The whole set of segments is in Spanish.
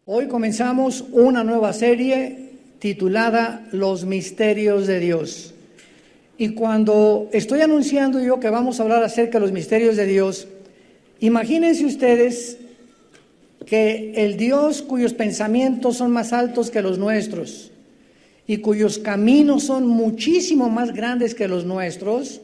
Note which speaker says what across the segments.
Speaker 1: Hoy comenzamos una nueva serie titulada Los Misterios de Dios. Y cuando estoy anunciando yo que vamos a hablar acerca de los misterios de Dios, imagínense ustedes que el Dios cuyos pensamientos son más altos que los nuestros y cuyos caminos son muchísimo más grandes que los nuestros,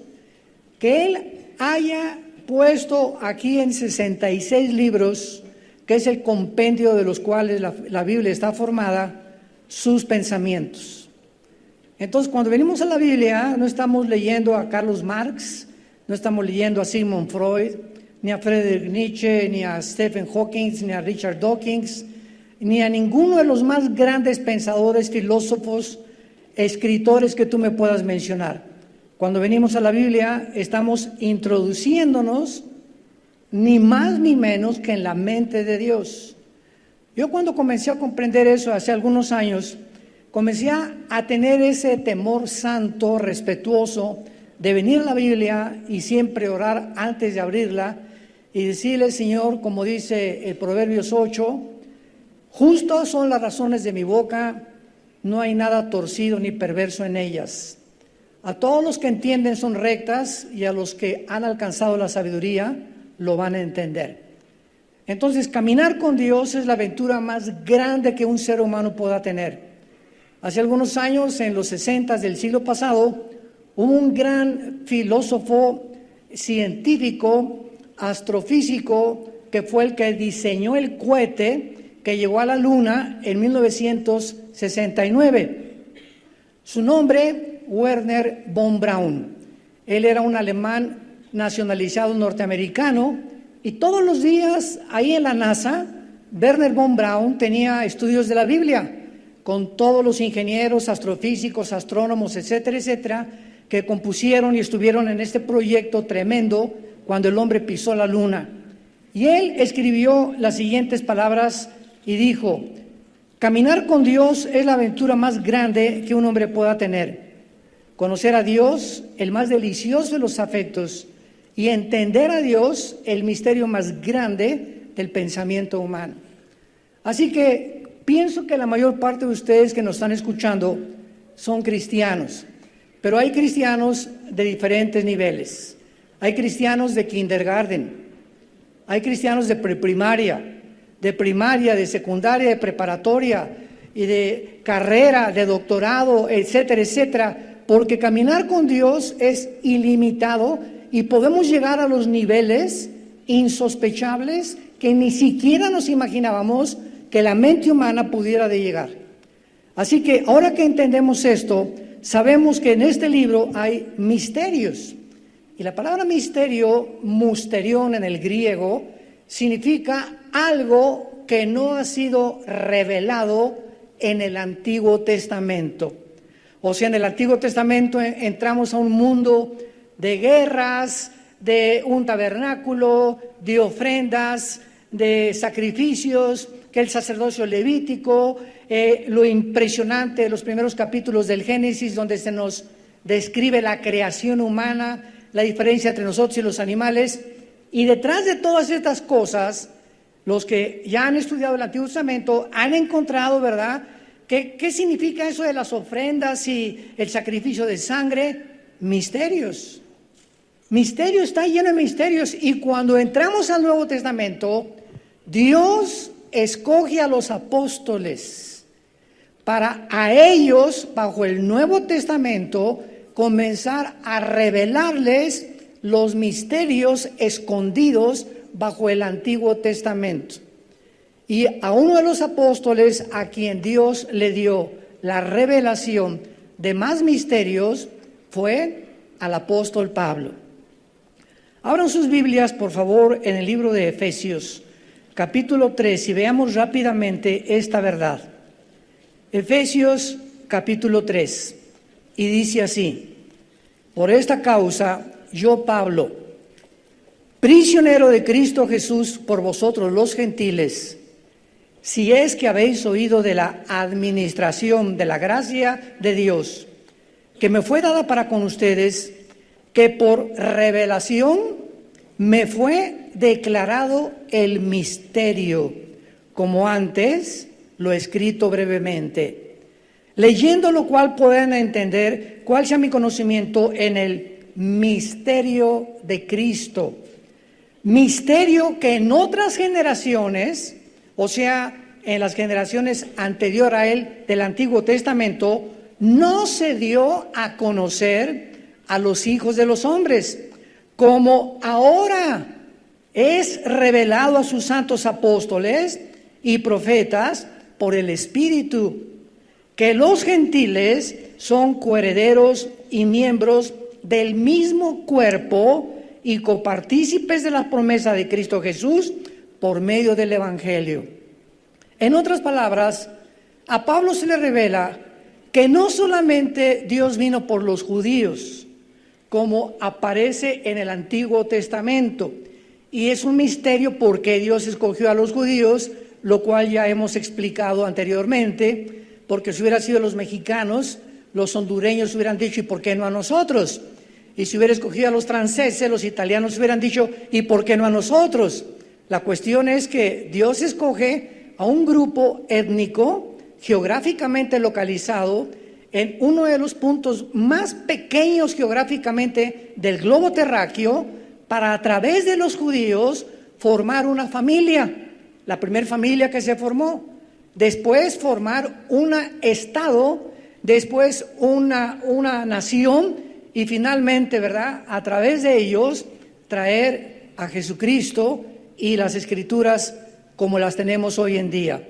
Speaker 1: que Él haya puesto aquí en 66 libros, que es el compendio de los cuales la Biblia está formada, sus pensamientos. Entonces, cuando venimos a la Biblia, no estamos leyendo a Carlos Marx, no estamos leyendo a Sigmund Freud, ni a Friedrich Nietzsche, ni a Stephen Hawking, ni a Richard Dawkins, ni a ninguno de los más grandes pensadores, filósofos, escritores que tú me puedas mencionar. Cuando venimos a la Biblia, estamos introduciéndonos ni más ni menos que en la mente de Dios. Yo cuando comencé a comprender eso hace algunos años, comencé a tener ese temor santo, respetuoso, de venir a la Biblia y siempre orar antes de abrirla y decirle, Señor, como dice el Proverbios 8, justas son las razones de mi boca, no hay nada torcido ni perverso en ellas. A todos los que entienden son rectas y a los que han alcanzado la sabiduría lo van a entender. Entonces, caminar con Dios es la aventura más grande que un ser humano pueda tener. Hace algunos años, en los 60 del siglo pasado, hubo un gran filósofo, científico, astrofísico, que fue el que diseñó el cohete que llegó a la Luna en 1969. Su nombre, Wernher von Braun. Él era un alemán nacionalizado norteamericano y todos los días ahí en la NASA, Wernher von Braun tenía estudios de la Biblia con todos los ingenieros, astrofísicos, astrónomos, etcétera, etcétera, que compusieron y estuvieron en este proyecto tremendo cuando el hombre pisó la Luna. Y él escribió las siguientes palabras y dijo: caminar con Dios es la aventura más grande que un hombre pueda tener. Conocer a Dios, el más delicioso de los afectos, y entender a Dios, el misterio más grande del pensamiento humano. Así que pienso que la mayor parte de ustedes que nos están escuchando son cristianos, pero hay cristianos de diferentes niveles. Hay cristianos de kindergarten, hay cristianos de preprimaria, de primaria, de secundaria, de preparatoria y de carrera, de doctorado, etcétera, etcétera, porque caminar con Dios es ilimitado y podemos llegar a los niveles insospechables que ni siquiera nos imaginábamos que la mente humana pudiera de llegar. Así que ahora que entendemos esto, sabemos que en este libro hay misterios. Y la palabra misterio, musterión en el griego, significa algo que no ha sido revelado en el Antiguo Testamento. O sea, en el Antiguo Testamento entramos a un mundo de guerras, de un tabernáculo, de ofrendas, de sacrificios, que el sacerdocio levítico, lo impresionante de los primeros capítulos del Génesis, donde se nos describe la creación humana, la diferencia entre nosotros y los animales. Y detrás de todas estas cosas, los que ya han estudiado el Antiguo Testamento han encontrado, ¿verdad?, ¿qué significa eso de las ofrendas y el sacrificio de sangre? Misterios. Misterio, está lleno de misterios. Y cuando entramos al Nuevo Testamento, Dios escoge a los apóstoles para a ellos, bajo el Nuevo Testamento, comenzar a revelarles los misterios escondidos bajo el Antiguo Testamento. Y a uno de los apóstoles a quien Dios le dio la revelación de más misterios fue al apóstol Pablo. Abran sus Biblias, por favor, en el libro de Efesios, capítulo 3, y veamos rápidamente esta verdad. Efesios, capítulo 3, y dice así: por esta causa, yo, Pablo, prisionero de Cristo Jesús por vosotros los gentiles, si es que habéis oído de la administración de la gracia de Dios, que me fue dada para con ustedes, que por revelación me fue declarado el misterio, como antes lo escrito brevemente, leyendo lo cual puedan entender cuál sea mi conocimiento en el misterio de Cristo. Misterio que en otras generaciones, o sea, en las generaciones anterior a él del Antiguo Testamento, no se dio a conocer a los hijos de los hombres, como ahora es revelado a sus santos apóstoles y profetas por el Espíritu, que los gentiles son coherederos y miembros del mismo cuerpo y copartícipes de la promesa de Cristo Jesús por medio del Evangelio. En otras palabras, a Pablo se le revela que no solamente Dios vino por los judíos, como aparece en el Antiguo Testamento, y es un misterio por qué Dios escogió a los judíos, lo cual ya hemos explicado anteriormente, porque si hubiera sido los mexicanos, los hondureños hubieran dicho, ¿y por qué no a nosotros? Y si hubiera escogido a los franceses, los italianos hubieran dicho, ¿y por qué no a nosotros? La cuestión es que Dios escoge a un grupo étnico, geográficamente localizado, en uno de los puntos más pequeños geográficamente del globo terráqueo, para a través de los judíos formar una familia, la primera familia que se formó, después formar un estado, después una nación y finalmente, ¿verdad?, a través de ellos traer a Jesucristo y las Escrituras como las tenemos hoy en día.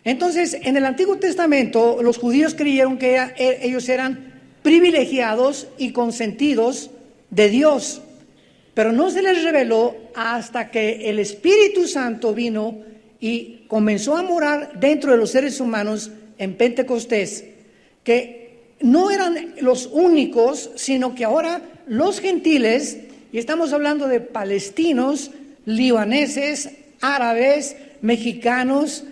Speaker 1: Entonces, en el Antiguo Testamento, los judíos creyeron que ellos eran privilegiados y consentidos de Dios, pero no se les reveló hasta que el Espíritu Santo vino y comenzó a morar dentro de los seres humanos en Pentecostés, que no eran los únicos, sino que ahora los gentiles, y estamos hablando de palestinos, libaneses, árabes, mexicanos,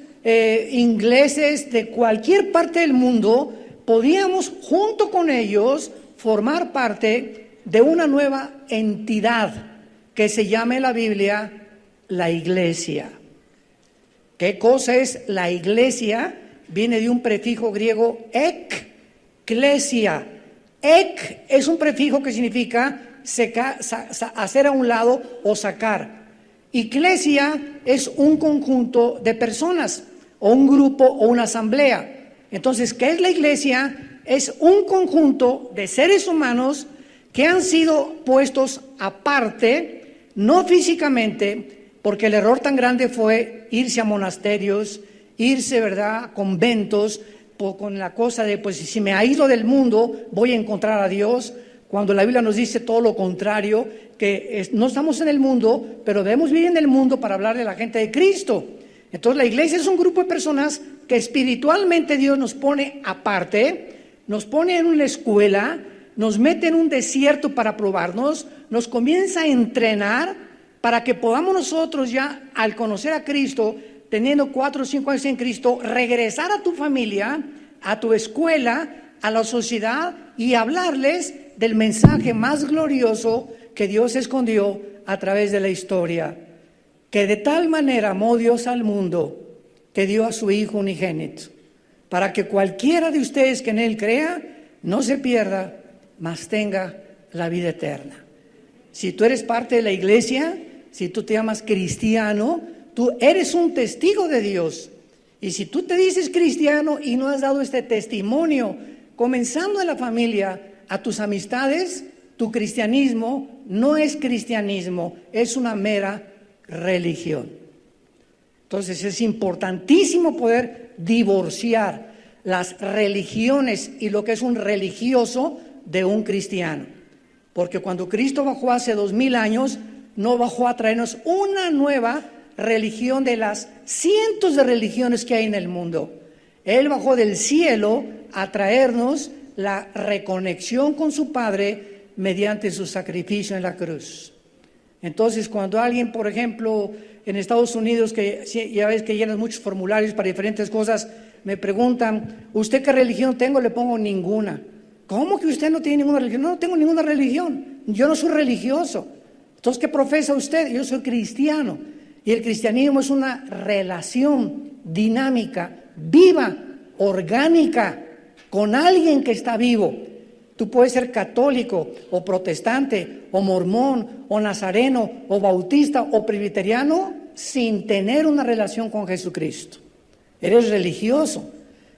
Speaker 1: ingleses, de cualquier parte del mundo, podíamos junto con ellos formar parte de una nueva entidad que se llama en la Biblia la iglesia. ¿Qué cosa es la iglesia? Viene de un prefijo griego ekklesia. Ek es un prefijo que significa hacer a un lado o sacar. Iglesia es un conjunto de personas o un grupo o una asamblea. Entonces, ¿qué es la iglesia? Es un conjunto de seres humanos que han sido puestos aparte, no físicamente, porque el error tan grande fue irse a monasterios, irse, ¿verdad?, a conventos, con la cosa de, pues si me aíslo del mundo, voy a encontrar a Dios, cuando la Biblia nos dice todo lo contrario, que no estamos en el mundo, pero debemos vivir en el mundo para hablarle a la gente de Cristo. Entonces la iglesia es un grupo de personas que espiritualmente Dios nos pone aparte, nos pone en una escuela, nos mete en un desierto para probarnos, nos comienza a entrenar para que podamos nosotros ya, al conocer a Cristo, teniendo 4 o 5 años en Cristo, regresar a tu familia, a tu escuela, a la sociedad y hablarles del mensaje más glorioso que Dios escondió a través de la historia. Que de tal manera amó Dios al mundo que dio a su Hijo unigénito, para que cualquiera de ustedes que en Él crea no se pierda, mas tenga la vida eterna. Si tú eres parte de la iglesia, si tú te llamas cristiano, tú eres un testigo de Dios. Y si tú te dices cristiano y no has dado este testimonio, comenzando en la familia, a tus amistades, tu cristianismo no es cristianismo, es una mera religión. Entonces es importantísimo poder divorciar las religiones y lo que es un religioso de un cristiano, porque cuando Cristo bajó hace 2000 años, no bajó a traernos una nueva religión de las cientos de religiones que hay en el mundo. Él bajó del cielo a traernos la reconexión con su Padre mediante su sacrificio en la cruz. Entonces, cuando alguien, por ejemplo, en Estados Unidos, que ya ves que llenan muchos formularios para diferentes cosas, me preguntan, ¿usted qué religión tengo? Le pongo ninguna. ¿Cómo que usted no tiene ninguna religión? No tengo ninguna religión, yo no soy religioso. Entonces, ¿qué profesa usted? Yo soy cristiano. Y el cristianismo es una relación dinámica viva, orgánica, con alguien que está vivo. Tú puedes ser católico o protestante o mormón o nazareno o bautista o presbiteriano sin tener una relación con Jesucristo. Eres religioso.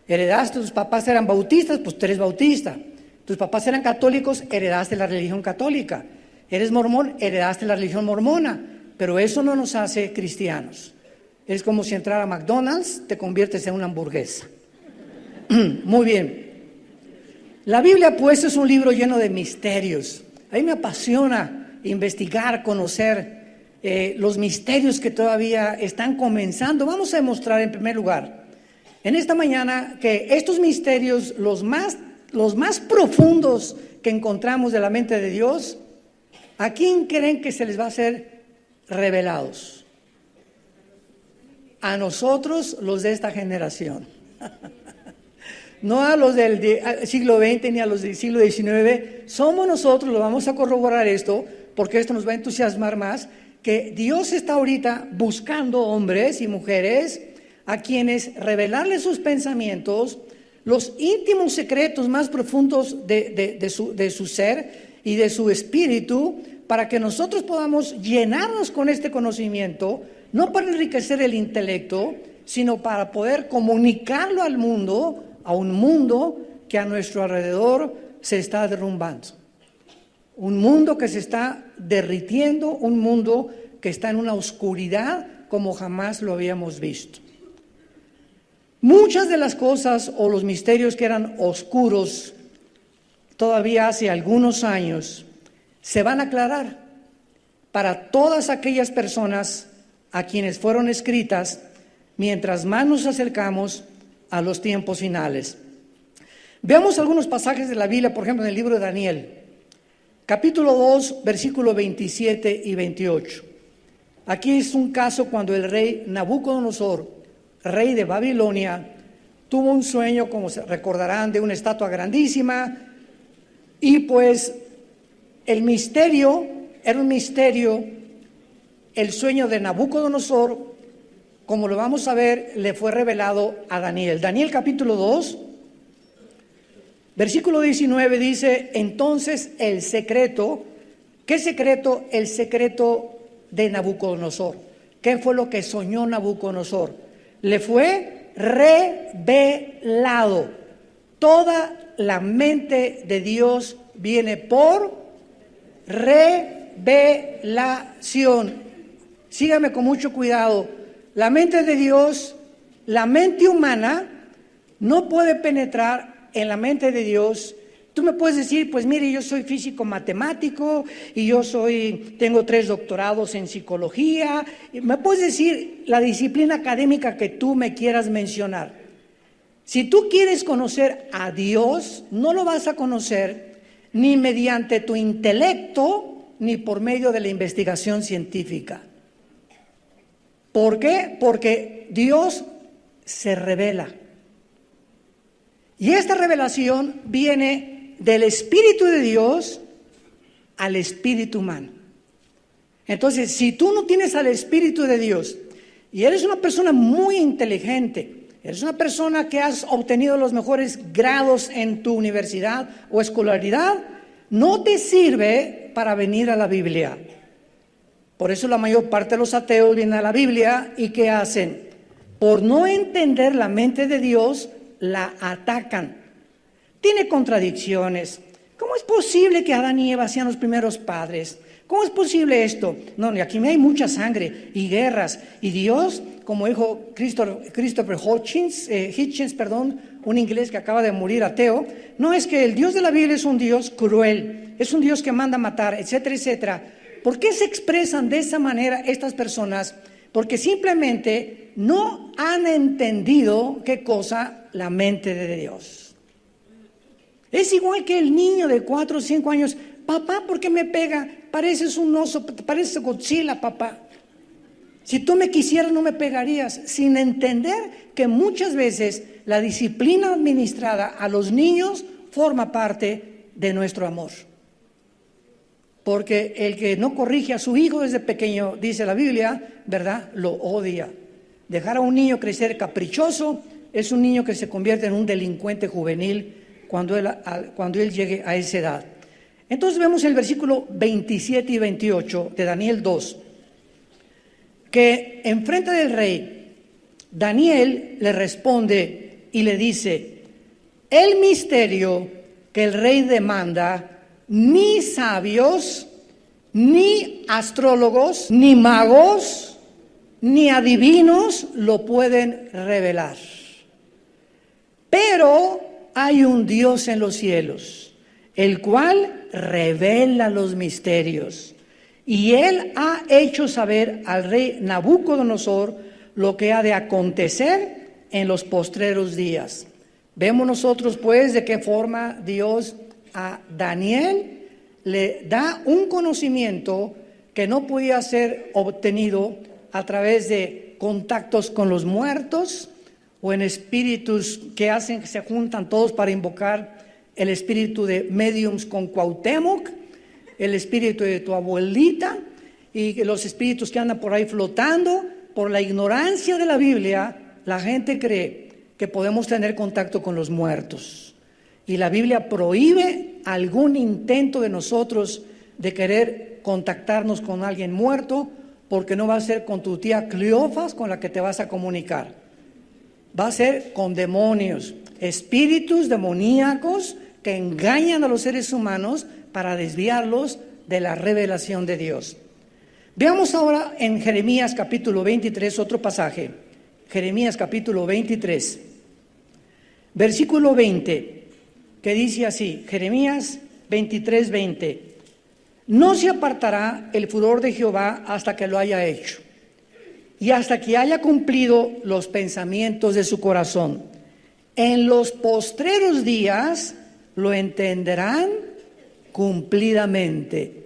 Speaker 1: Heredaste, tus papás eran bautistas, pues tú eres bautista. Tus papás eran católicos, heredaste la religión católica. Eres mormón, heredaste la religión mormona. Pero eso no nos hace cristianos. Es como si entrar a McDonald's, te conviertes en una hamburguesa. Muy bien. La Biblia, pues, es un libro lleno de misterios. A mí me apasiona investigar, conocer los misterios que todavía están comenzando. Vamos a demostrar en primer lugar, en esta mañana, que estos misterios, los más profundos que encontramos de la mente de Dios, ¿a quién creen que se les va a ser revelados? A nosotros, los de esta generación. No a los del siglo XX ni a los del siglo XIX. Somos nosotros, lo vamos a corroborar esto, porque esto nos va a entusiasmar más, que Dios está ahorita buscando hombres y mujeres a quienes revelarles sus pensamientos, los íntimos secretos más profundos de su ser y de su espíritu, para que nosotros podamos llenarnos con este conocimiento, no para enriquecer el intelecto, sino para poder comunicarlo al mundo, a un mundo que a nuestro alrededor se está derrumbando. Un mundo que se está derritiendo, un mundo que está en una oscuridad como jamás lo habíamos visto. Muchas de las cosas o los misterios que eran oscuros todavía hace algunos años se van a aclarar para todas aquellas personas a quienes fueron escritas mientras más nos acercamos a los tiempos finales. Veamos algunos pasajes de la Biblia, por ejemplo, en el libro de Daniel, capítulo 2, versículos 27 y 28. Aquí es un caso cuando el rey Nabucodonosor, rey de Babilonia, tuvo un sueño, como se recordarán, de una estatua grandísima, y pues el misterio, era un misterio, el sueño de Nabucodonosor, como lo vamos a ver, le fue revelado a Daniel. Daniel capítulo 2, versículo 19 dice, entonces el secreto, ¿qué secreto? El secreto de Nabucodonosor. ¿Qué fue lo que soñó Nabucodonosor? Le fue revelado. Toda la mente de Dios viene por revelación. Sígame con mucho cuidado. La mente de Dios, la mente humana, no puede penetrar en la mente de Dios. Tú me puedes decir, pues mire, yo soy físico matemático y tengo 3 doctorados en psicología. Me puedes decir la disciplina académica que tú me quieras mencionar. Si tú quieres conocer a Dios, no lo vas a conocer ni mediante tu intelecto, ni por medio de la investigación científica. ¿Por qué? Porque Dios se revela. Y esta revelación viene del Espíritu de Dios al espíritu humano. Entonces, si tú no tienes al Espíritu de Dios y eres una persona muy inteligente, eres una persona que has obtenido los mejores grados en tu universidad o escolaridad, no te sirve para venir a la Biblia. Por eso la mayor parte de los ateos vienen a la Biblia y ¿qué hacen? Por no entender la mente de Dios, la atacan. Tiene contradicciones. ¿Cómo es posible que Adán y Eva sean los primeros padres? ¿Cómo es posible esto? No, aquí hay mucha sangre y guerras. Y Dios, como dijo Christopher Hitchens, un inglés que acaba de morir ateo, no es que el Dios de la Biblia es un Dios cruel, es un Dios que manda matar, etcétera, etcétera. ¿Por qué se expresan de esa manera estas personas? Porque simplemente no han entendido qué cosa la mente de Dios. Es igual que el niño de 4 o 5 años. Papá, ¿por qué me pega? Pareces un oso, pareces Godzilla, papá. Si tú me quisieras no me pegarías, sin entender que muchas veces la disciplina administrada a los niños forma parte de nuestro amor. Porque el que no corrige a su hijo desde pequeño, dice la Biblia, ¿verdad?, lo odia. Dejar a un niño crecer caprichoso es un niño que se convierte en un delincuente juvenil cuando él llegue a esa edad. Entonces vemos en el versículo 27 y 28 de Daniel 2, que enfrente del rey, Daniel le responde y le dice: el misterio que el rey demanda, ni sabios, ni astrólogos, ni magos, ni adivinos lo pueden revelar. Pero hay un Dios en los cielos, el cual revela los misterios. Y él ha hecho saber al rey Nabucodonosor lo que ha de acontecer en los postreros días. Vemos nosotros pues de qué forma Dios a Daniel le da un conocimiento que no podía ser obtenido a través de contactos con los muertos o en espíritus que hacen que se juntan todos para invocar el espíritu de mediums con Cuauhtémoc, el espíritu de tu abuelita y los espíritus que andan por ahí flotando. Por la ignorancia de la Biblia, la gente cree que podemos tener contacto con los muertos. Y la Biblia prohíbe algún intento de nosotros de querer contactarnos con alguien muerto, porque no va a ser con tu tía Cleofas con la que te vas a comunicar. Va a ser con demonios, espíritus demoníacos que engañan a los seres humanos para desviarlos de la revelación de Dios. Veamos ahora en Jeremías capítulo 23 otro pasaje. Jeremías capítulo 23, versículo 20, que dice así, Jeremías 23, 20. No se apartará el furor de Jehová hasta que lo haya hecho, y hasta que haya cumplido los pensamientos de su corazón. En los postreros días lo entenderán cumplidamente.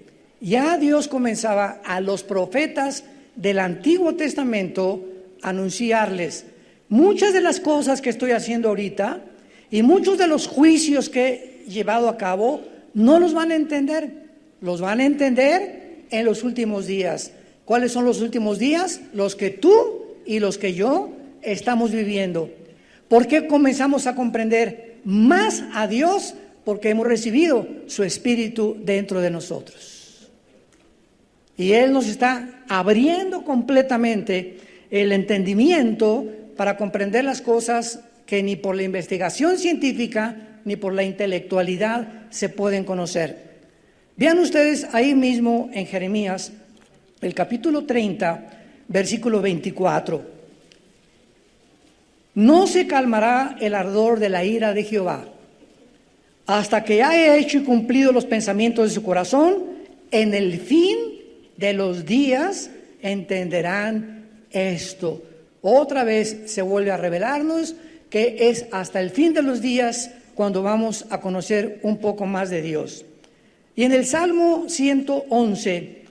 Speaker 1: Ya Dios comenzaba a los profetas del Antiguo Testamento a anunciarles muchas de las cosas que estoy haciendo ahorita y muchos de los juicios que he llevado a cabo no los van a entender. Los van a entender en los últimos días. ¿Cuáles son los últimos días? Los que tú y los que yo estamos viviendo. ¿Por qué comenzamos a comprender más a Dios? Porque hemos recibido su Espíritu dentro de nosotros. Y Él nos está abriendo completamente el entendimiento para comprender las cosas que ni por la investigación científica ni por la intelectualidad se pueden conocer. Vean ustedes ahí mismo en Jeremías, el capítulo 30, versículo 24. No se calmará el ardor de la ira de Jehová hasta que haya hecho y cumplido los pensamientos de su corazón. En el fin de los días entenderán esto. Otra vez se vuelve a revelarnos que es hasta el fin de los días cuando vamos a conocer un poco más de Dios. Y en el Salmo 111,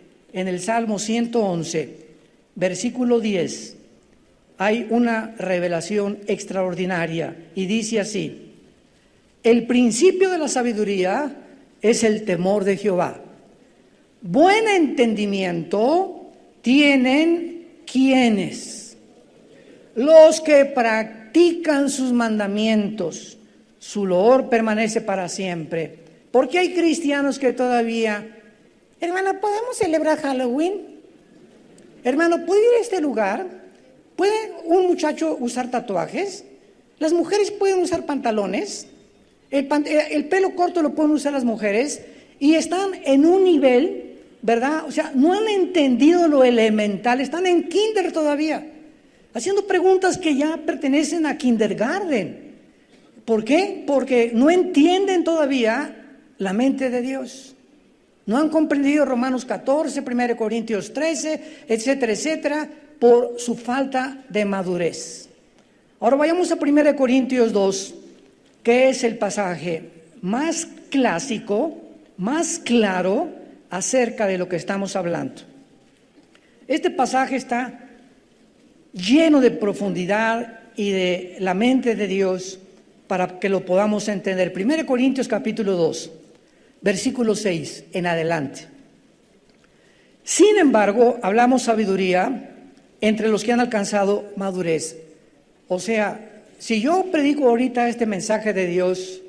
Speaker 1: versículo 10, hay una revelación extraordinaria y dice así: el principio de la sabiduría es el temor de Jehová. Buen entendimiento tienen ¿quiénes? Los que practican sus mandamientos. Su loor permanece para siempre. Porque hay cristianos que todavía, hermano, ¿podemos celebrar Halloween? Hermano, ¿puedo ir a este lugar? ¿Puede un muchacho usar tatuajes? ¿Las mujeres pueden usar pantalones? El pelo corto lo pueden usar las mujeres. Y están en un nivel, ¿verdad? O sea, no han entendido lo elemental, están en kinder todavía, haciendo preguntas que ya pertenecen a kindergarten. ¿Por qué? Porque no entienden todavía la mente de Dios. No han comprendido Romanos 14, 1 Corintios 13, etcétera, etcétera, por su falta de madurez. Ahora vayamos a 1 Corintios 2, que es el pasaje más clásico, más claro acerca de lo que estamos hablando. Este pasaje está lleno de profundidad y de la mente de Dios para que lo podamos entender. 1 Corintios capítulo 2, versículo 6 en adelante. Sin embargo, hablamos sabiduría entre los que han alcanzado madurez. O sea, si yo predico ahorita este mensaje de Dios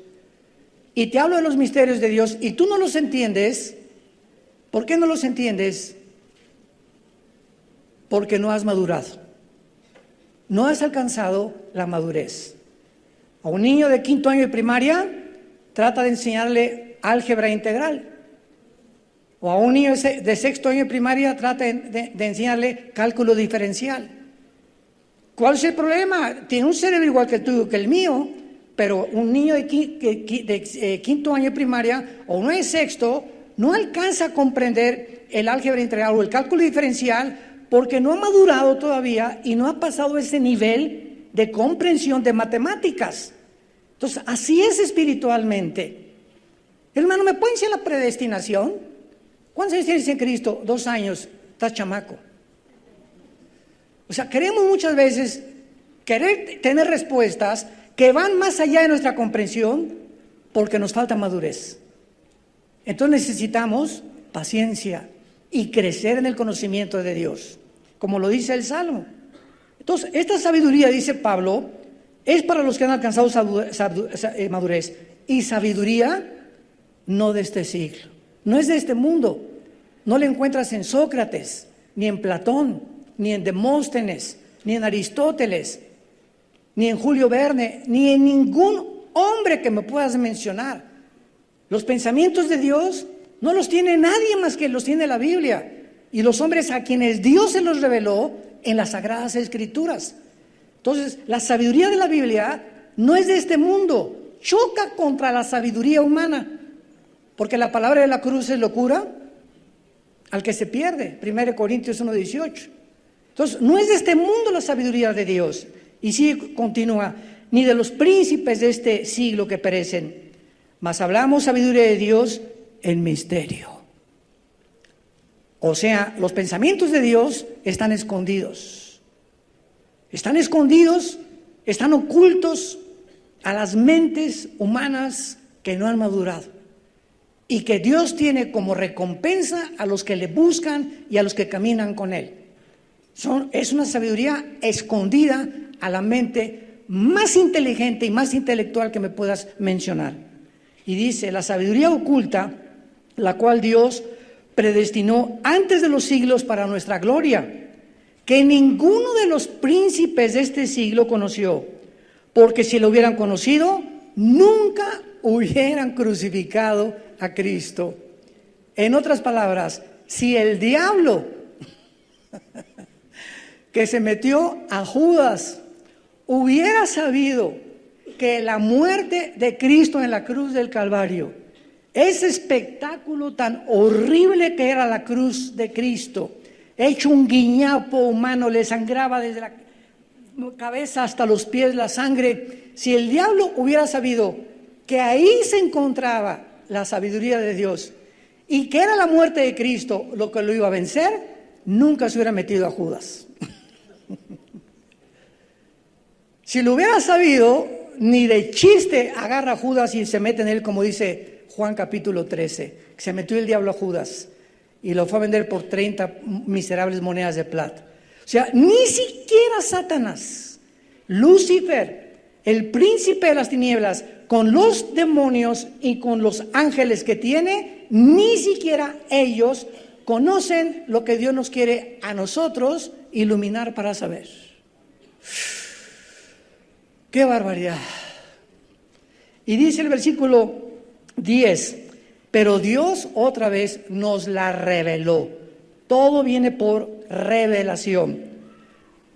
Speaker 1: y te hablo de los misterios de Dios y tú no los entiendes, ¿por qué no los entiendes? Porque no has madurado. No has alcanzado la madurez. A un niño de 5º año de primaria, trata de enseñarle álgebra integral. O a un niño de 6º año de primaria, trata de enseñarle cálculo diferencial. ¿Cuál es el problema? Tiene un cerebro igual que el tuyo, que el mío, pero un niño de 5º año de primaria o uno de 6º no alcanza a comprender el álgebra integral o el cálculo diferencial porque no ha madurado todavía y no ha pasado ese nivel de comprensión de matemáticas. Entonces, así es espiritualmente. Hermano, ¿me pueden decir la predestinación? ¿Cuántos años tienes en Cristo? 2 años, estás chamaco. O sea, queremos muchas veces querer tener respuestas que van más allá de nuestra comprensión porque nos falta madurez. Entonces necesitamos paciencia y crecer en el conocimiento de Dios, como lo dice el Salmo. Entonces, esta sabiduría, dice Pablo, es para los que han alcanzado madurez. Y sabiduría no de este siglo, no es de este mundo. No la encuentras en Sócrates, ni en Platón, ni en Demóstenes, ni en Aristóteles, ni en Julio Verne, ni en ningún hombre que me puedas mencionar. Los pensamientos de Dios no los tiene nadie más que los tiene la Biblia y los hombres a quienes Dios se los reveló en las Sagradas Escrituras. Entonces, la sabiduría de la Biblia no es de este mundo, choca contra la sabiduría humana, porque la palabra de la cruz es locura al que se pierde, 1 Corintios 1:18. Entonces, no es de este mundo la sabiduría de Dios. Y sí, continúa, ni de los príncipes de este siglo que perecen, mas hablamos sabiduría de Dios en misterio. O sea, los pensamientos de Dios están escondidos. Están escondidos, están ocultos a las mentes humanas que no han madurado. Y que Dios tiene como recompensa a los que le buscan y a los que caminan con Él. Es una sabiduría escondida a la mente más inteligente y más intelectual que me puedas mencionar. Y dice, la sabiduría oculta, la cual Dios predestinó antes de los siglos para nuestra gloria, que ninguno de los príncipes de este siglo conoció, porque si lo hubieran conocido, nunca hubieran crucificado a Cristo. En otras palabras, si el diablo que se metió a Judas hubiera sabido que la muerte de Cristo en la cruz del Calvario, ese espectáculo tan horrible que era la cruz de Cristo, hecho un guiñapo humano, le sangraba desde la cabeza hasta los pies la sangre. Si el diablo hubiera sabido que ahí se encontraba la sabiduría de Dios y que era la muerte de Cristo lo que lo iba a vencer, nunca se hubiera metido a Judas. Si lo hubiera sabido, ni de chiste agarra a Judas y se mete en él, como dice Juan capítulo 13, que se metió el diablo a Judas y lo fue a vender por 30 miserables monedas de plata. O sea, ni siquiera Satanás, Lucifer, el príncipe de las tinieblas, con los demonios y con los ángeles que tiene, ni siquiera ellos conocen lo que Dios nos quiere a nosotros iluminar para saber. ¡Qué barbaridad! Y dice el versículo 10, pero Dios otra vez nos la reveló. Todo viene por revelación,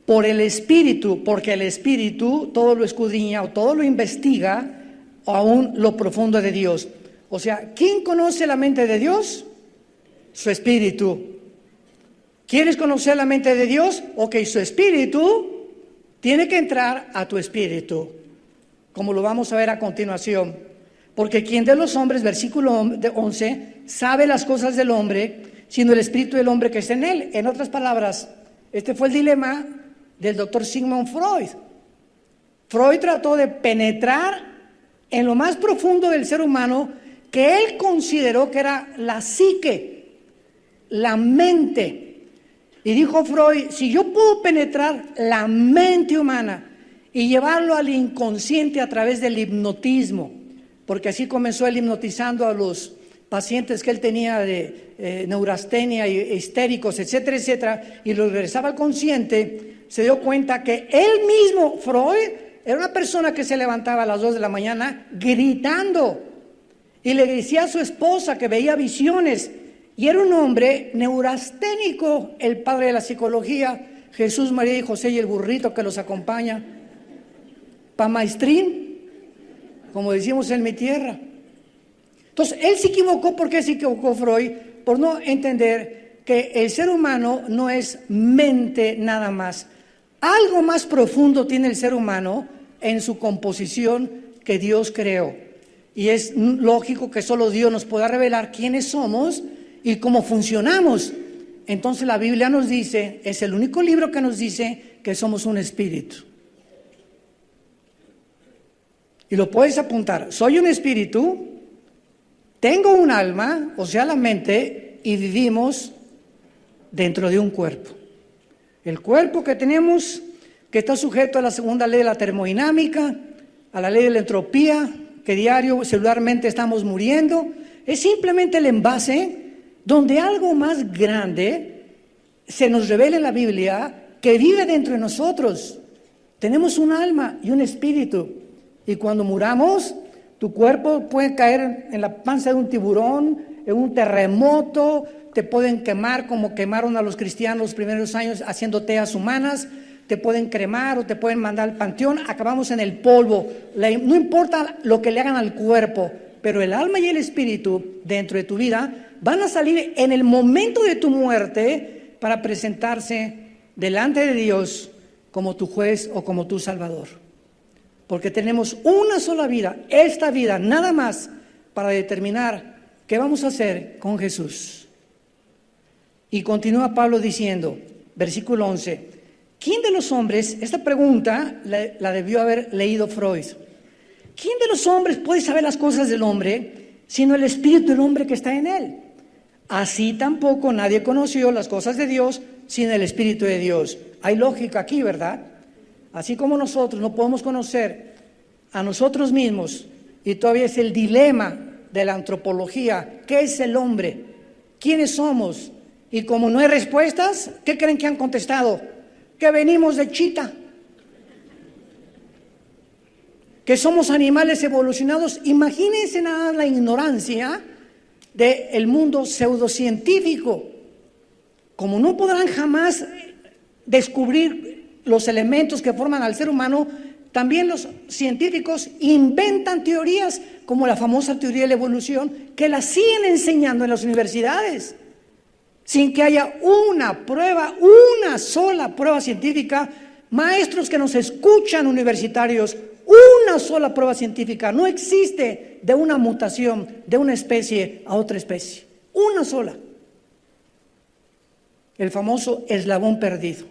Speaker 1: por el Espíritu, porque el Espíritu todo lo escudriña o todo lo investiga, aún lo profundo de Dios. O sea, ¿quién conoce la mente de Dios? Su Espíritu. ¿Quieres conocer la mente de Dios? Ok, su Espíritu tiene que entrar a tu espíritu, como lo vamos a ver a continuación. Porque quien de los hombres, versículo 11, sabe las cosas del hombre, sino el espíritu del hombre que está en él. En otras palabras, este fue el dilema del doctor Sigmund Freud. Freud trató de penetrar en lo más profundo del ser humano, que él consideró que era la psique, la mente. Y dijo Freud, si yo puedo penetrar la mente humana y llevarlo al inconsciente a través del hipnotismo, porque así comenzó él hipnotizando a los pacientes que él tenía de neurastenia y histéricos, etcétera, etcétera, y los regresaba al consciente. Se dio cuenta que él mismo, Freud, era una persona que se levantaba a las 2 de la mañana gritando y le decía a su esposa que veía visiones, y era un hombre neurasténico, el padre de la psicología, Jesús, María y José y el burrito que los acompaña, pamaestrín, como decimos en mi tierra. Entonces, él se equivocó. ¿Por qué se equivocó Freud? Por no entender que el ser humano no es mente nada más. Algo más profundo tiene el ser humano en su composición que Dios creó. Y es lógico que solo Dios nos pueda revelar quiénes somos y cómo funcionamos. Entonces la Biblia nos dice, es el único libro que nos dice que somos un espíritu. Y lo puedes apuntar. Soy un espíritu, tengo un alma, o sea, la mente, y vivimos dentro de un cuerpo. El cuerpo que tenemos, que está sujeto a la segunda ley de la termodinámica, a la ley de la entropía, que diario, celularmente estamos muriendo, es simplemente el envase donde algo más grande se nos revela en la Biblia que vive dentro de nosotros. Tenemos un alma y un espíritu, y cuando muramos, tu cuerpo puede caer en la panza de un tiburón, en un terremoto, te pueden quemar como quemaron a los cristianos los primeros años haciendo teas humanas, te pueden cremar o te pueden mandar al panteón, acabamos en el polvo. No importa lo que le hagan al cuerpo, pero el alma y el espíritu dentro de tu vida van a salir en el momento de tu muerte para presentarse delante de Dios como tu juez o como tu salvador. Porque tenemos una sola vida, esta vida nada más, para determinar qué vamos a hacer con Jesús. Y continúa Pablo diciendo, versículo 11, ¿quién de los hombres, esta pregunta la debió haber leído Freud, ¿quién de los hombres puede saber las cosas del hombre sino el espíritu del hombre que está en él? Así tampoco nadie conoció las cosas de Dios sino el espíritu de Dios. Hay lógica aquí, ¿verdad? Así como nosotros no podemos conocer a nosotros mismos, y todavía es el dilema de la antropología, ¿qué es el hombre? ¿Quiénes somos? Y como no hay respuestas, ¿qué creen que han contestado? Que venimos de chita, que somos animales evolucionados. Imagínense nada la ignorancia del mundo pseudocientífico. Como no podrán jamás descubrir los elementos que forman al ser humano, también los científicos inventan teorías como la famosa teoría de la evolución, que la siguen enseñando en las universidades, sin que haya una prueba, una sola prueba científica. Maestros que nos escuchan, universitarios, una sola prueba científica no existe de una mutación de una especie a otra especie, una sola. El famoso eslabón perdido.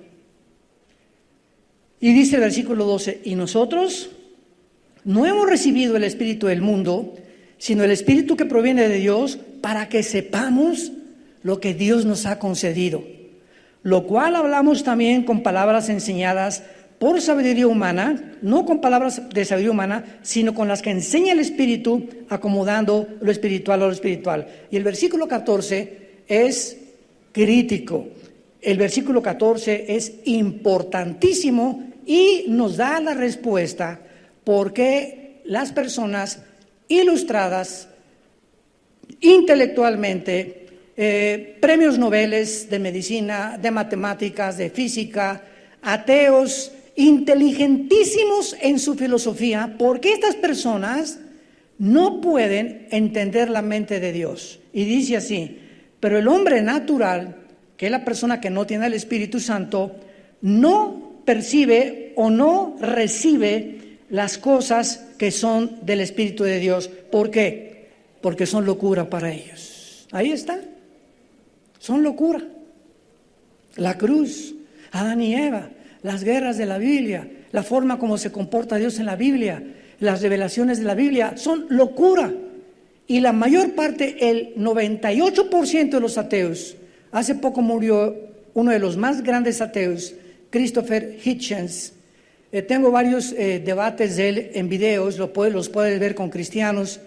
Speaker 1: Y dice el versículo 12, y nosotros no hemos recibido el espíritu del mundo, sino el espíritu que proviene de Dios, para que sepamos lo que Dios nos ha concedido, lo cual hablamos también con palabras enseñadas por sabiduría humana, no con palabras de sabiduría humana, sino con las que enseña el Espíritu, acomodando lo espiritual a lo espiritual. Y el versículo 14 es crítico. El versículo 14 es importantísimo y nos da la respuesta por qué las personas ilustradas intelectualmente, premios Nobel de medicina, de matemáticas, de física, ateos, inteligentísimos en su filosofía, porque estas personas no pueden entender la mente de Dios. Y dice así, pero el hombre natural, que es la persona que no tiene el Espíritu Santo, no percibe o no recibe las cosas que son del Espíritu de Dios. ¿Por qué? Porque son locura para ellos. Ahí está. Son locura. La cruz, Adán y Eva, las guerras de la Biblia, la forma como se comporta Dios en la Biblia, las revelaciones de la Biblia, son locura. Y la mayor parte, el 98% de los ateos, hace poco murió uno de los más grandes ateos, Christopher Hitchens, Tengo varios debates de él en videos, los puedes ver con cristianos.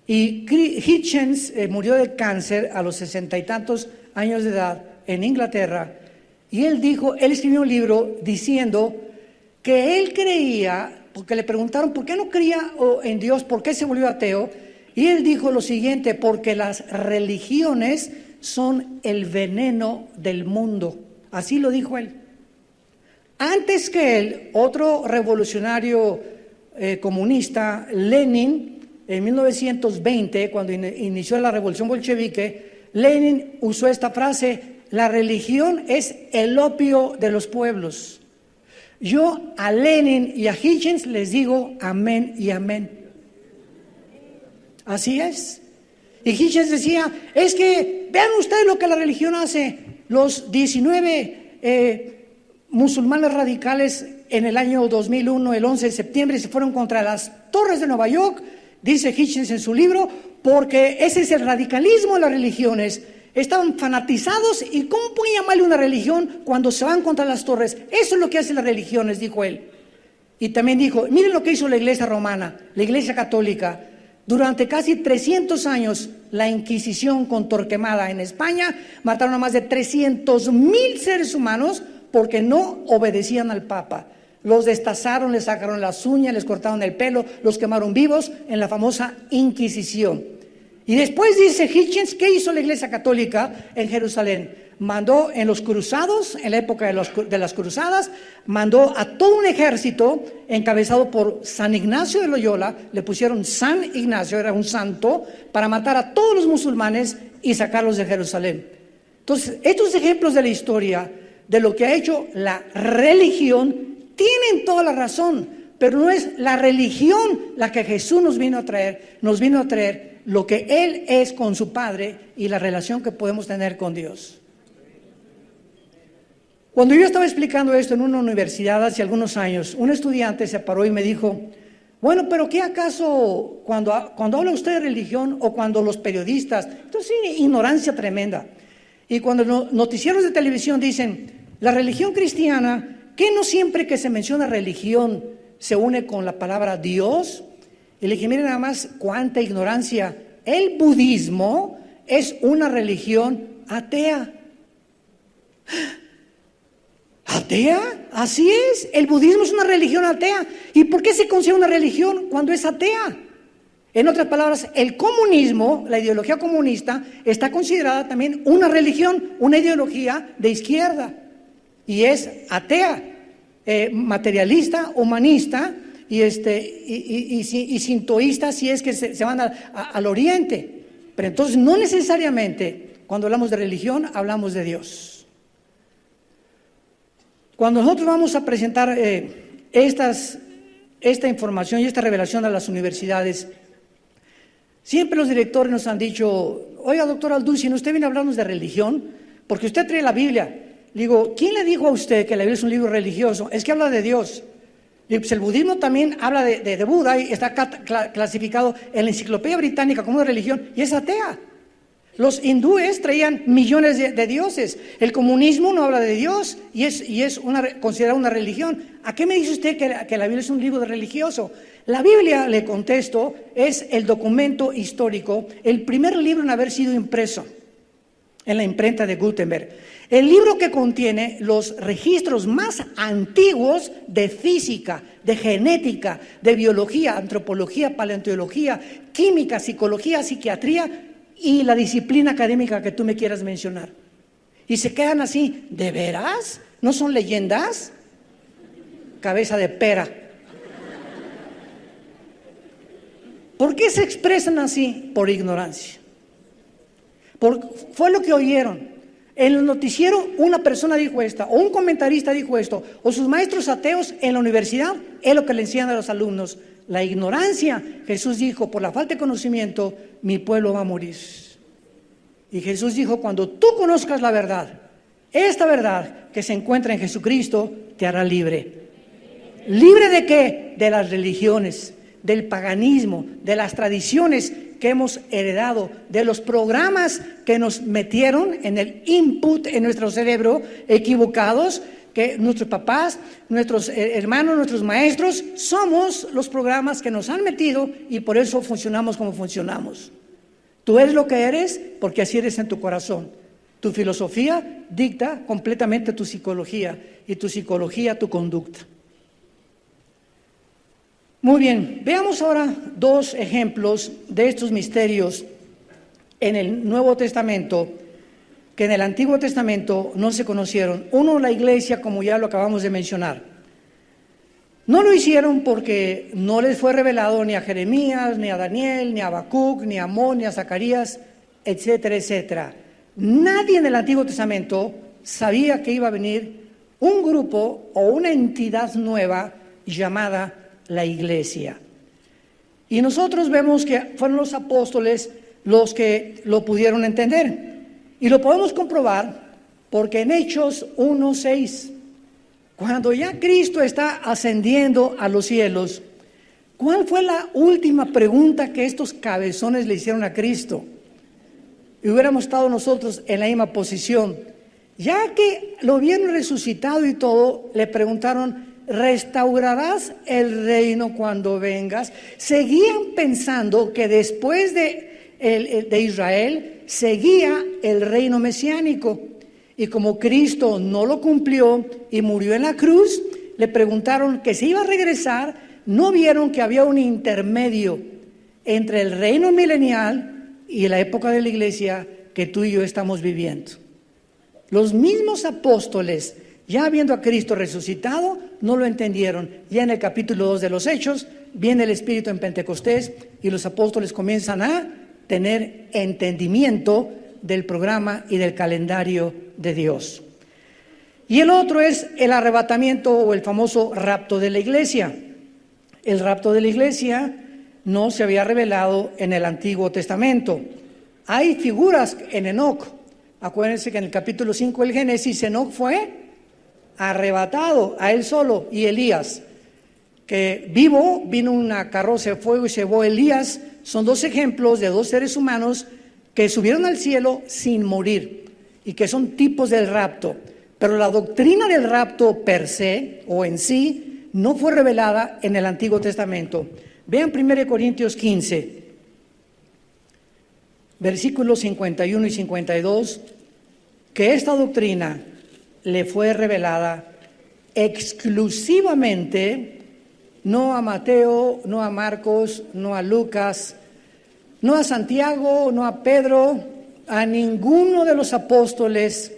Speaker 1: Y Hitchens murió de cáncer a los 60 y tantos años de edad en Inglaterra. Y él escribió un libro diciendo que él creía, porque le preguntaron por qué no creía en Dios, por qué se volvió ateo. Y él dijo lo siguiente: porque las religiones son el veneno del mundo. Así lo dijo él. Antes que él, otro revolucionario comunista, Lenin, en 1920, cuando inició la revolución bolchevique, Lenin usó esta frase: la religión es el opio de los pueblos. Yo a Lenin y a Hitchens les digo amén y amén. Así es. Y Hitchens decía, es que vean ustedes lo que la religión hace. Los 19 musulmanes radicales en el año 2001, el 11 de septiembre, se fueron contra las torres de Nueva York, dice Hitchens en su libro, porque ese es el radicalismo de las religiones. Estaban fanatizados, y ¿cómo pueden llamarle una religión cuando se van contra las torres? Eso es lo que hacen las religiones, dijo él. Y también dijo, miren lo que hizo la Iglesia romana, la Iglesia católica. Durante casi 300 años, la Inquisición con Torquemada en España mataron a más de 300,000 seres humanos porque no obedecían al Papa. Los destazaron, les sacaron las uñas, les cortaron el pelo, los quemaron vivos en la famosa Inquisición. Y después dice Hitchens, ¿qué hizo la Iglesia Católica en Jerusalén? Mandó en los cruzados, en la época de las cruzadas, mandó a todo un ejército encabezado por San Ignacio de Loyola. Le pusieron San Ignacio, era un santo, para matar a todos los musulmanes y sacarlos de Jerusalén. Entonces, estos ejemplos de la historia, de lo que ha hecho la religión, tienen toda la razón, pero no es la religión la que Jesús nos vino a traer lo que Él es con su Padre y la relación que podemos tener con Dios. Cuando yo estaba explicando esto en una universidad hace algunos años, un estudiante se paró y me dijo, bueno, pero ¿qué acaso cuando habla usted de religión o cuando los periodistas? Entonces, sí, ignorancia tremenda. Y cuando los noticieros de televisión dicen, la religión cristiana, ¿qué no siempre que se menciona religión se une con la palabra Dios? Y le dije, miren nada más cuánta ignorancia. El budismo es una religión atea. ¿Atea? Así es. El budismo es una religión atea. ¿Y por qué se considera una religión cuando es atea? En otras palabras, el comunismo, la ideología comunista, está considerada también una religión, una ideología de izquierda. Y es atea, materialista, humanista, y sintoístas, si es que se van al oriente. Pero entonces no necesariamente cuando hablamos de religión hablamos de Dios. Cuando nosotros vamos a presentar esta información y esta revelación a las universidades, siempre los directores nos han dicho, oiga, doctor Alducin, usted viene a hablarnos de religión porque usted trae la Biblia. Le digo, ¿quién le dijo a usted que la Biblia es un libro religioso? Es que habla de Dios. Y pues el budismo también habla de Buda y está clasificado en la Enciclopedia Británica como una religión y es atea. Los hindúes traían millones de dioses. El comunismo no habla de Dios y es considerado una religión. ¿A qué me dice usted que la Biblia es un libro religioso? La Biblia, le contesto, es el documento histórico, el primer libro en haber sido impreso en la imprenta de Gutenberg. El libro que contiene los registros más antiguos de física, de genética, de biología, antropología, paleontología, química, psicología, psiquiatría y la disciplina académica que tú me quieras mencionar. Y se quedan así, ¿de veras? ¿No son leyendas? Cabeza de pera. ¿Por qué se expresan así? Por ignorancia. Fue lo que oyeron. En el noticiero una persona dijo esta, o un comentarista dijo esto, o sus maestros ateos en la universidad, es lo que le enseñan a los alumnos. La ignorancia, Jesús dijo, por la falta de conocimiento, mi pueblo va a morir. Y Jesús dijo, cuando tú conozcas la verdad, esta verdad que se encuentra en Jesucristo, te hará libre. ¿Libre de qué? De las religiones, del paganismo, de las tradiciones que hemos heredado, de los programas que nos metieron en el input en nuestro cerebro equivocados, que nuestros papás, nuestros hermanos, nuestros maestros, somos los programas que nos han metido y por eso funcionamos como funcionamos. Tú eres lo que eres porque así eres en tu corazón. Tu filosofía dicta completamente tu psicología y tu psicología tu conducta. Muy bien, veamos ahora dos ejemplos de estos misterios en el Nuevo Testamento que en el Antiguo Testamento no se conocieron. Uno, la iglesia, como ya lo acabamos de mencionar. No lo hicieron porque no les fue revelado ni a Jeremías, ni a Daniel, ni a Habacuc, ni a Amós, ni a Zacarías, etcétera, etcétera. Nadie en el Antiguo Testamento sabía que iba a venir un grupo o una entidad nueva llamada la iglesia. Y nosotros vemos que fueron los apóstoles los que lo pudieron entender. Y lo podemos comprobar porque en Hechos 1:6, cuando ya Cristo está ascendiendo a los cielos, ¿cuál fue la última pregunta que estos cabezones le hicieron a Cristo? Y hubiéramos estado nosotros en la misma posición. Ya que lo vieron resucitado y todo, le preguntaron: ¿restaurarás el reino cuando vengas? Seguían pensando que después de Israel seguía el reino mesiánico. Y como Cristo no lo cumplió y murió en la cruz, le preguntaron que si iba a regresar. No vieron que había un intermedio entre el reino milenial y la época de la iglesia que tú y yo estamos viviendo. Los mismos apóstoles, ya viendo a Cristo resucitado, no lo entendieron. Ya en el capítulo 2 de los Hechos, viene el Espíritu en Pentecostés y los apóstoles comienzan a tener entendimiento del programa y del calendario de Dios. Y el otro es el arrebatamiento o el famoso rapto de la iglesia. El rapto de la iglesia no se había revelado en el Antiguo Testamento. Hay figuras en Enoc. Acuérdense que en el capítulo 5 del Génesis, Enoc fue arrebatado a él solo, y Elías, que vivo, vino una carroza de fuego y se llevó a Elías. Son dos ejemplos de dos seres humanos que subieron al cielo sin morir y que son tipos del rapto. Pero la doctrina del rapto per se o en sí no fue revelada en el Antiguo Testamento. Vean 1 Corintios 15, versículos 51 y 52, que esta doctrina le fue revelada exclusivamente, no a Mateo, no a Marcos, no a Lucas, no a Santiago, no a Pedro, a ninguno de los apóstoles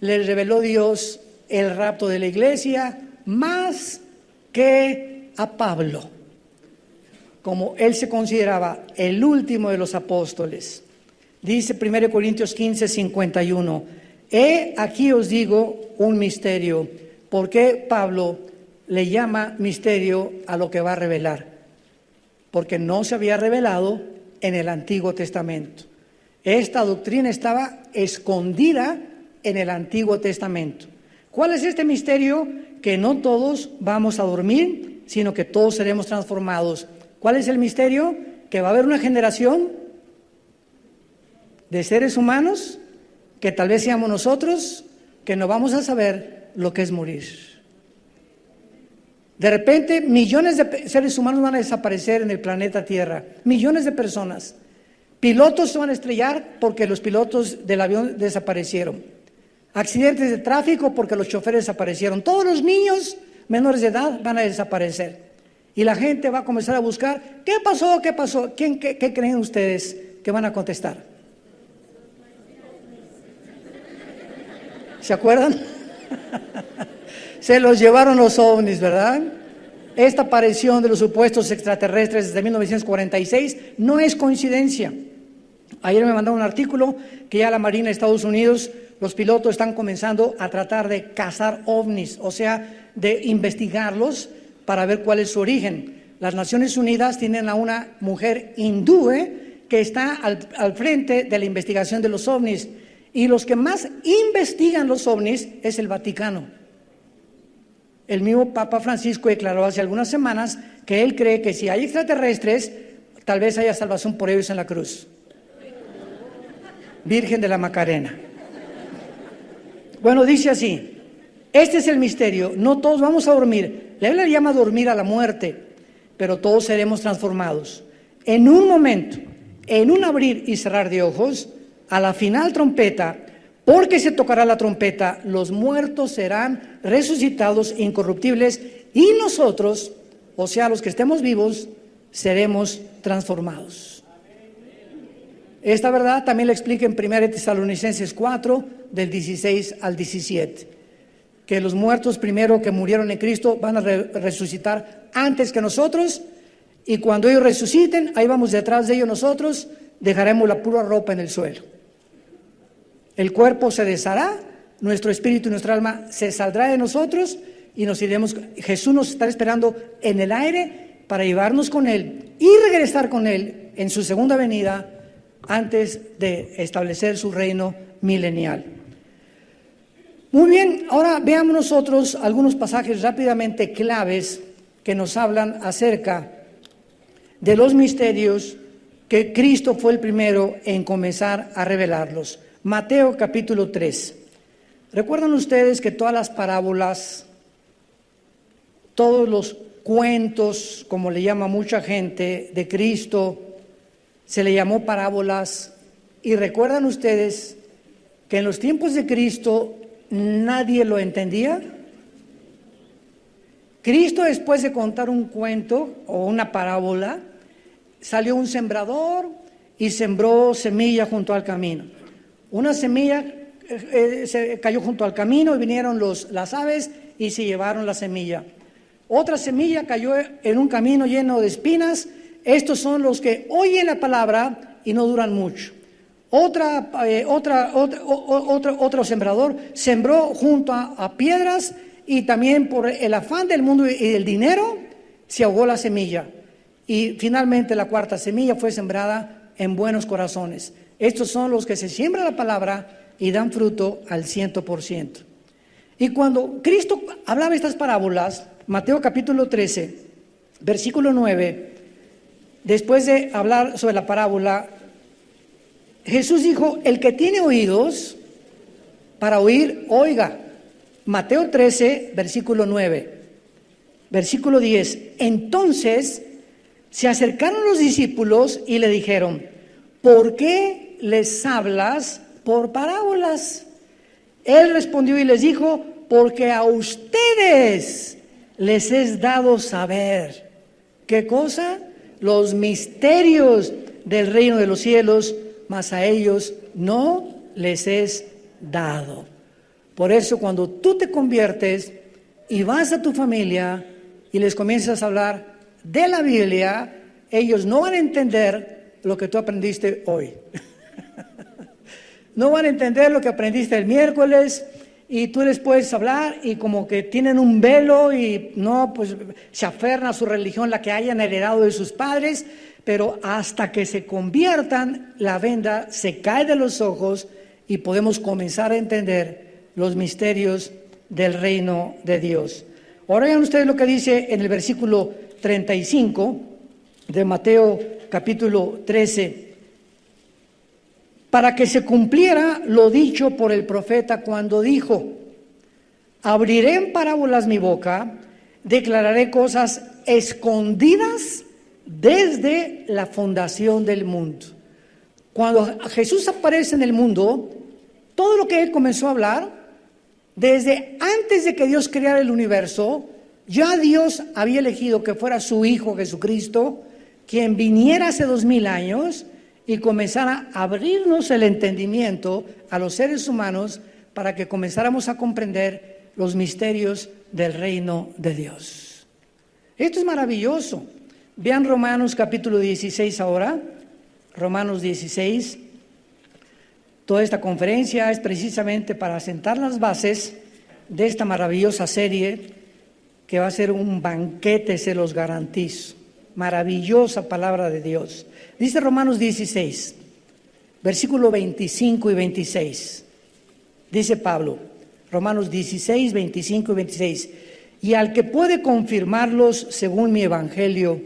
Speaker 1: le reveló Dios el rapto de la iglesia, más que a Pablo, como él se consideraba el último de los apóstoles. Dice 1 Corintios 15, 51, aquí os digo un misterio. ¿Por qué Pablo le llama misterio a lo que va a revelar? Porque no se había revelado en el Antiguo Testamento. Esta doctrina estaba escondida en el Antiguo Testamento. ¿Cuál es este misterio? Que no todos vamos a dormir, sino que todos seremos transformados. ¿Cuál es el misterio? Que va a haber una generación de seres humanos, que tal vez seamos nosotros, que no vamos a saber lo que es morir. De repente, millones de seres humanos van a desaparecer en el planeta Tierra. Millones de personas. Pilotos se van a estrellar porque los pilotos del avión desaparecieron. Accidentes de tráfico porque los choferes desaparecieron. Todos los niños menores de edad van a desaparecer. Y la gente va a comenzar a buscar, ¿qué pasó? ¿Qué pasó? ¿Qué creen ustedes que van a contestar? ¿Se acuerdan? Se los llevaron los ovnis, ¿verdad? Esta aparición de los supuestos extraterrestres desde 1946 no es coincidencia. Ayer me mandaron un artículo que ya la Marina de Estados Unidos, los pilotos están comenzando a tratar de cazar ovnis, o sea, de investigarlos para ver cuál es su origen. Las Naciones Unidas tienen a una mujer hindú que está al frente de la investigación de los ovnis, y los que más investigan los ovnis es el Vaticano. El mismo Papa Francisco declaró hace algunas semanas que él cree que si hay extraterrestres, tal vez haya salvación por ellos en la cruz. Virgen de la Macarena. Bueno, dice así, este es el misterio, no todos vamos a dormir. La Biblia le llama dormir a la muerte, pero todos seremos transformados. En un momento, en un abrir y cerrar de ojos, a la final trompeta, porque se tocará la trompeta, los muertos serán resucitados incorruptibles y nosotros, o sea, los que estemos vivos, seremos transformados. Esta verdad también la explica en 1 Tesalonicenses 4, del 16 al 17, que los muertos primero que murieron en Cristo van a resucitar antes que nosotros, y cuando ellos resuciten, ahí vamos detrás de ellos nosotros, dejaremos la pura ropa en el suelo. El cuerpo se deshará, nuestro espíritu y nuestra alma se saldrá de nosotros y nos iremos. Jesús nos está esperando en el aire para llevarnos con Él y regresar con Él en su segunda venida antes de establecer su reino milenial. Muy bien, ahora veamos nosotros algunos pasajes rápidamente claves que nos hablan acerca de los misterios que Cristo fue el primero en comenzar a revelarlos. Mateo capítulo 3. ¿Recuerdan ustedes que todas las parábolas, todos los cuentos, como le llama mucha gente, de Cristo, se le llamó parábolas? Y recuerdan ustedes que en los tiempos de Cristo nadie lo entendía. Cristo, después de contar un cuento o una parábola, salió un sembrador y sembró semilla junto al camino. Una semilla se cayó junto al camino y vinieron las aves y se llevaron la semilla. Otra semilla cayó en un camino lleno de espinas. Estos son los que oyen la palabra y no duran mucho. Otro sembrador sembró junto a piedras, y también por el afán del mundo y del dinero se ahogó la semilla. Y finalmente la cuarta semilla fue sembrada en buenos corazones. Estos son los que se siembra la palabra y dan fruto al 100%. Y cuando Cristo hablaba estas parábolas, Mateo capítulo 13, versículo 9, después de hablar sobre la parábola, Jesús dijo: el que tiene oídos para oír, oiga. Mateo 13, versículo 9. Versículo 10. Entonces se acercaron los discípulos y le dijeron: ¿por qué les hablas por parábolas? Él respondió y les dijo: porque a ustedes les es dado saber. ¿Qué cosa? Los misterios del reino de los cielos, mas a ellos no les es dado. Por eso, cuando tú te conviertes y vas a tu familia y les comienzas a hablar de la Biblia, ellos no van a entender lo que tú aprendiste hoy. No van a entender lo que aprendiste el miércoles, y tú les puedes hablar y como que tienen un velo y no, pues se aferran a su religión, la que hayan heredado de sus padres, pero hasta que se conviertan, la venda se cae de los ojos y podemos comenzar a entender los misterios del reino de Dios. Ahora vean ustedes lo que dice en el versículo 35 de Mateo capítulo 13. Para que se cumpliera lo dicho por el profeta cuando dijo: abriré en parábolas mi boca, declararé cosas escondidas desde la fundación del mundo. Cuando Jesús aparece en el mundo, todo lo que Él comenzó a hablar, desde antes de que Dios creara el universo, ya Dios había elegido que fuera su Hijo Jesucristo, quien viniera hace 2000 años y comenzara a abrirnos el entendimiento a los seres humanos para que comenzáramos a comprender los misterios del reino de Dios. Esto es maravilloso. Vean Romanos capítulo 16 ahora. Romanos 16. Toda esta conferencia es precisamente para sentar las bases de esta maravillosa serie que va a ser un banquete, se los garantizo. Maravillosa palabra de Dios. Dice Romanos 16, versículo 25 y 26. Dice Pablo, Romanos 16, 25 y 26. Y al que puede confirmarlos según mi evangelio,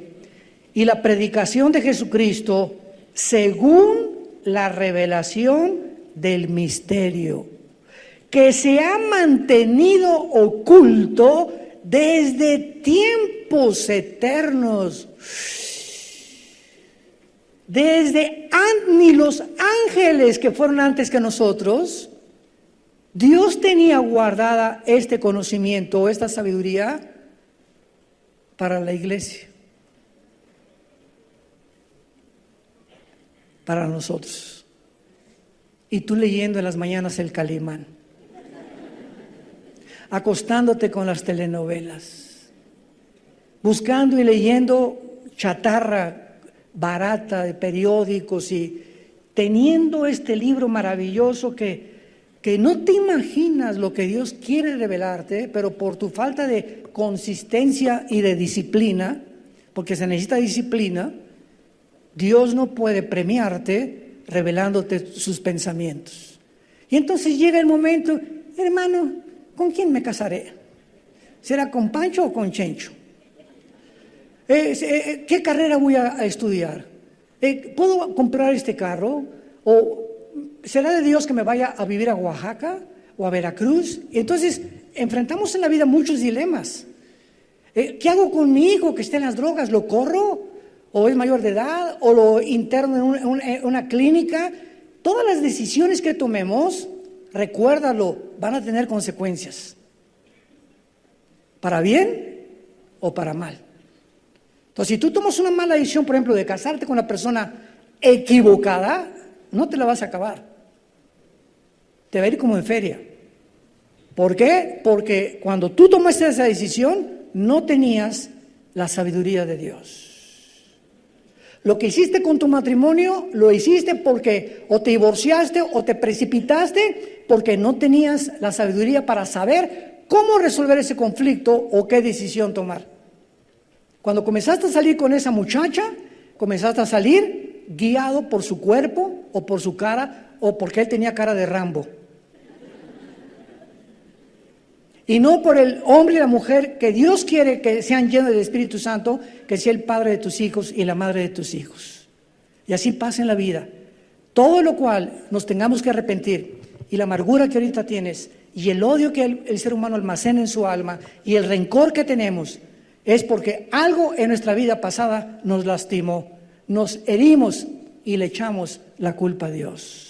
Speaker 1: y la predicación de Jesucristo según la revelación del misterio, que se ha mantenido oculto desde tiempos eternos. Ni los ángeles que fueron antes que nosotros, Dios tenía guardada este conocimiento, esta sabiduría para la iglesia, para nosotros. Y tú leyendo en las mañanas el Calimán, acostándote con las telenovelas, buscando y leyendo chatarra barata de periódicos y teniendo este libro maravilloso que no te imaginas lo que Dios quiere revelarte, pero por tu falta de consistencia y de disciplina, porque se necesita disciplina, Dios no puede premiarte revelándote sus pensamientos. Y entonces llega el momento, hermano, ¿con quién me casaré? ¿Será con Pancho o con Chencho? ¿Qué carrera voy a estudiar? ¿Puedo comprar este carro? ¿O será de Dios que me vaya a vivir a Oaxaca o a Veracruz? Y entonces enfrentamos en la vida muchos dilemas. ¿Qué hago con mi hijo que está en las drogas? ¿Lo corro? ¿O es mayor de edad? ¿O lo interno en una clínica? Todas las decisiones que tomemos, recuérdalo, van a tener consecuencias. ¿Para bien o para mal? Entonces, si tú tomas una mala decisión, por ejemplo, de casarte con una persona equivocada, no te la vas a acabar. Te va a ir como en feria. ¿Por qué? Porque cuando tú tomaste esa decisión, no tenías la sabiduría de Dios. Lo que hiciste con tu matrimonio, lo hiciste porque o te divorciaste o te precipitaste porque no tenías la sabiduría para saber cómo resolver ese conflicto o qué decisión tomar. Cuando comenzaste a salir con esa muchacha, comenzaste a salir guiado por su cuerpo o por su cara o porque él tenía cara de Rambo. Y no por el hombre y la mujer que Dios quiere que sean llenos del Espíritu Santo, que sea el padre de tus hijos y la madre de tus hijos. Y así pasa en la vida. Todo lo cual nos tengamos que arrepentir. Y la amargura que ahorita tienes y el odio que el ser humano almacena en su alma y el rencor que tenemos es porque algo en nuestra vida pasada nos lastimó, nos herimos y le echamos la culpa a Dios.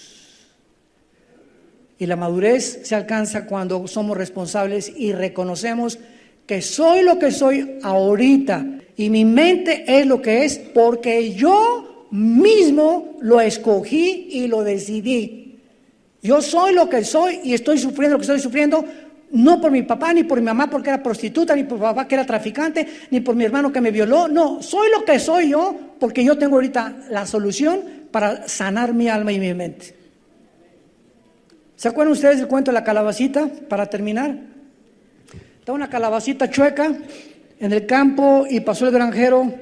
Speaker 1: Y la madurez se alcanza cuando somos responsables y reconocemos que soy lo que soy ahorita y mi mente es lo que es porque yo mismo lo escogí y lo decidí. Yo soy lo que soy y estoy sufriendo lo que estoy sufriendo, no por mi papá, ni por mi mamá porque era prostituta, ni por mi papá que era traficante, ni por mi hermano que me violó. No, soy lo que soy yo porque yo tengo ahorita la solución para sanar mi alma y mi mente. ¿Se acuerdan ustedes del cuento de la calabacita? Para terminar, estaba una calabacita chueca en el campo y pasó el granjero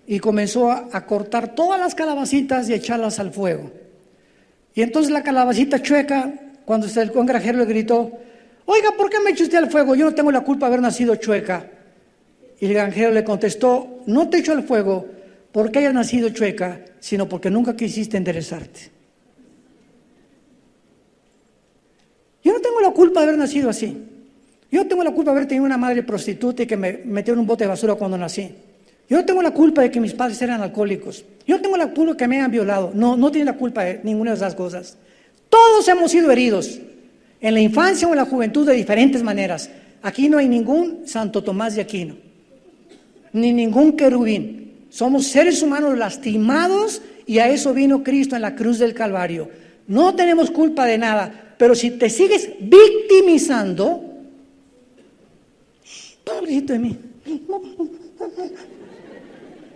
Speaker 1: y comenzó a cortar todas las calabacitas y echarlas al fuego. Y entonces la calabacita chueca, cuando se acercó el granjero, le gritó: oiga, ¿por qué me echa usted al fuego? Yo no tengo la culpa de haber nacido chueca. Y el granjero le contestó: no te echo al fuego porque hayas nacido chueca, sino porque nunca quisiste enderezarte. Yo no tengo la culpa de haber nacido así. Yo no tengo la culpa de haber tenido una madre prostituta y que me metió en un bote de basura cuando nací. Yo no tengo la culpa de que mis padres eran alcohólicos. Yo no tengo la culpa de que me hayan violado. No tiene la culpa de ninguna de esas cosas. Todos hemos sido heridos en la infancia o en la juventud de diferentes maneras. Aquí no hay ningún Santo Tomás de Aquino, ni ningún querubín. Somos seres humanos lastimados y a eso vino Cristo en la cruz del Calvario. No tenemos culpa de nada, pero si te sigues victimizando, pobrecito de mí,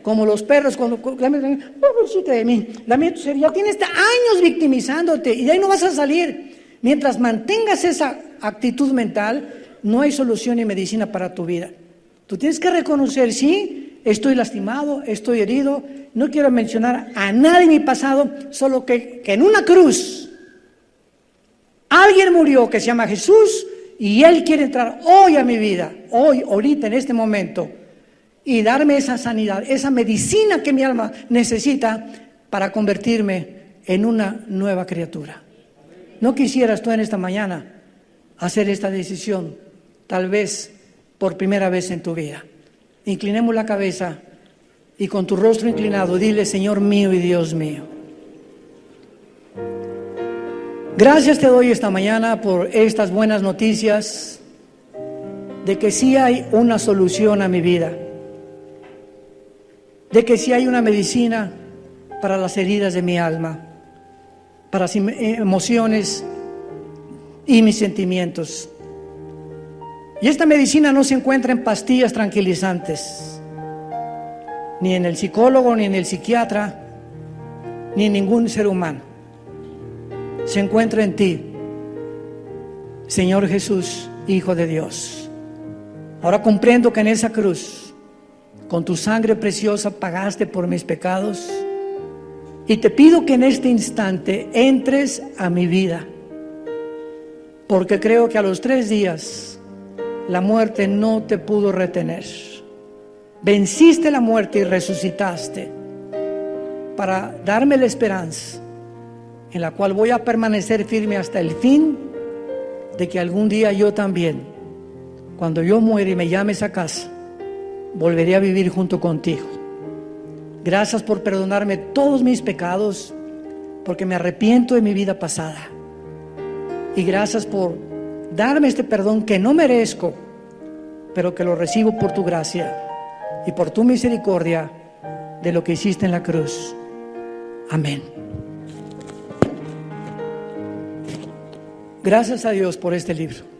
Speaker 1: como los perros cuando pobrecito de mí, ya tienes años victimizándote y de ahí no vas a salir. Mientras mantengas esa actitud mental, no hay solución ni medicina para tu vida. Tú tienes que reconocer: sí, estoy lastimado, estoy herido, no quiero mencionar a nadie en mi pasado, solo que en una cruz alguien murió que se llama Jesús y Él quiere entrar hoy a mi vida, hoy, ahorita, en este momento. y darme esa sanidad, esa medicina que mi alma necesita para convertirme en una nueva criatura. ¿No quisieras tú en esta mañana hacer esta decisión, tal vez por primera vez en tu vida? Inclinemos la cabeza y con tu rostro inclinado dile: Señor mío y Dios mío, gracias te doy esta mañana por estas buenas noticias de que sí hay una solución a mi vida, de que sí hay una medicina para las heridas de mi alma, para las emociones y mis sentimientos. Y esta medicina no se encuentra en pastillas tranquilizantes, ni en el psicólogo, ni en el psiquiatra, ni en ningún ser humano. Se encuentra en ti, Señor Jesús, Hijo de Dios. Ahora comprendo que en esa cruz, con tu sangre preciosa, pagaste por mis pecados. Y te pido que en este instante entres a mi vida, porque creo que a los 3 días la muerte no te pudo retener. Venciste la muerte y resucitaste para darme la esperanza en la cual voy a permanecer firme hasta el fin, de que algún día yo también, cuando yo muera y me llames a casa, volveré a vivir junto contigo. Gracias por perdonarme todos mis pecados, porque me arrepiento de mi vida pasada. Y gracias por darme este perdón que no merezco, pero que lo recibo por tu gracia y por tu misericordia de lo que hiciste en la cruz. Amén. Gracias a Dios por este libro.